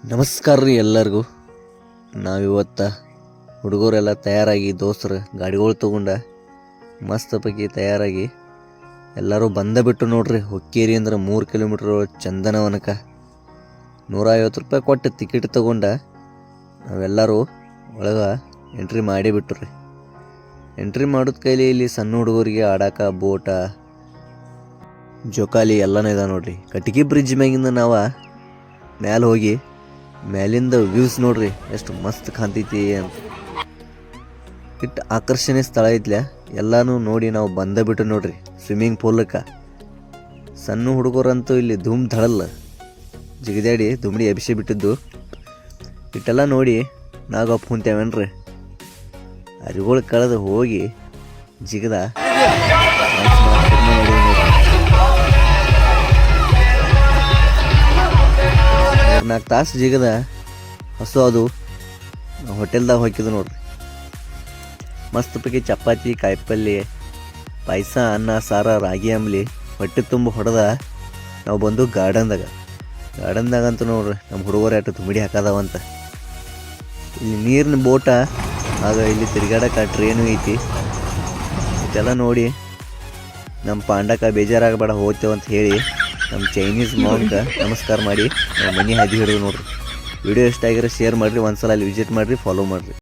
ನಮಸ್ಕಾರ ರೀ ಎಲ್ಲರಿಗೂ. ನಾವಿವತ್ತು ಹುಡುಗರೆಲ್ಲ ತಯಾರಾಗಿ ದೋಸ್ತರು ಗಾಡಿಗಳು ತೊಗೊಂಡ ಮಸ್ತ್ ಪೈಕಿ ತಯಾರಾಗಿ ಎಲ್ಲರೂ ಬಿಟ್ಟು ನೋಡ್ರಿ. ಹೊಕ್ಕೇರಿ ಅಂದ್ರೆ 3 ಕಿಲೋಮೀಟ್ರ್ ಚಂದನವನಕ 150 ರೂಪಾಯಿ ಕೊಟ್ಟು ಟಿಕೆಟ್ ತೊಗೊಂಡ ನಾವೆಲ್ಲರೂ ಒಳಗೆ ಎಂಟ್ರಿ ಮಾಡೇ ಬಿಟ್ಟು ರೀ. ಎಂಟ್ರಿ ಮಾಡೋದು ಕೈಲಿ ಇಲ್ಲಿ ಸಣ್ಣ ಹುಡುಗರಿಗೆ ಆಡಾಕ ಬೋಟ ಜೋಕಾಲಿ ಎಲ್ಲನೂ ಇದೆ ನೋಡ್ರಿ. ಕಟ್ಗಿ ಬ್ರಿಡ್ಜ್ ಮ್ಯಾಗಿಂದ ನಾವು ಮ್ಯಾಲೆ ಹೋಗಿ ಮ್ಯಾಲಿಂದ ವ್ಯೂಸ್ ನೋಡ್ರಿ ಎಷ್ಟು ಮಸ್ತ್ ಕಾಣ್ತೈತಿ ಅಂತ. ಇಟ್ಟು ಆಕರ್ಷಣೆ ಸ್ಥಳ ಐತ್ಲ. ಎಲ್ಲಾನು ನೋಡಿ ನಾವು ಬಿಟ್ಟು ನೋಡ್ರಿ ಸ್ವಿಮ್ಮಿಂಗ್ ಪೂಲಕ್ಕೆ. ಸಣ್ಣ ಹುಡುಗರಂತೂ ಇಲ್ಲಿ ಧೂಮ್ ಧಳಲ್ಲ ಜಿಗಿದಾಡಿ ದುಮ್ಡಿ ಎಬ್ಸಿ ಬಿಟ್ಟಿದ್ದು. ಇಟ್ಟೆಲ್ಲ ನೋಡಿ ನಾಗಪ್ಪ ಕುಂತೇವೇನ್ರಿ. ಅರಿಗಳು ಕಳೆದು ಹೋಗಿ ಜಿಗದ 4 ತಾಸು ಜಿಗದ ಹಸು ಅದು ಹೋಟೆಲ್ದಾಗ ಹೋಗಿದ್ದು ನೋಡ್ರಿ. ಮಸ್ತ್ ಪೈಕಿ ಚಪಾತಿ ಕಾಯಿಪಲ್ಯ ಪಾಯಸ ಅನ್ನ ಸಾರ ರಾಗಿ ಅಂಬ್ಲಿ ಹೊಟ್ಟೆ ತುಂಬ ಹೊಡೆದ ನಾವು ಬಂದು ಗಾರ್ಡನ್ದಾಗಂತೂ ನೋಡ್ರಿ ನಮ್ಮ ಹುಡುಗರು ಅಷ್ಟು ತುಮಿಡಿ ಹಾಕದವಂತ. ಇಲ್ಲಿ ನೀರಿನ ಬೋಟ ಆಗ ಇಲ್ಲಿ ತಿರುಗಾಡಕ್ಕೆ ಟ್ರೇನು ಐತಿ. ಇದೆಲ್ಲ ನೋಡಿ ನಮ್ಮ ಪಾಂಡಕ ಬೇಜಾರಾಗಬೇಡ ಹೋಗ್ತೇವಂತ ಹೇಳಿ ನಮ್ಮ ಚೈನೀಸ್ ಮಾಂಕ ನಮಸ್ಕಾರ ಮಾಡಿ ನಾವು ಮನೆ ಹಾದಿ ಹಿಡಿದು ನೋಡ್ರಿ. ವಿಡಿಯೋ ಇಷ್ಟ ಆಗಿರೋ ಶೇರ್ ಮಾಡಿರಿ, ಒಂದ್ಸಲ ಅಲ್ಲಿ ವಿಸಿಟ್ ಮಾಡಿರಿ, ಫಾಲೋ ಮಾಡಿರಿ.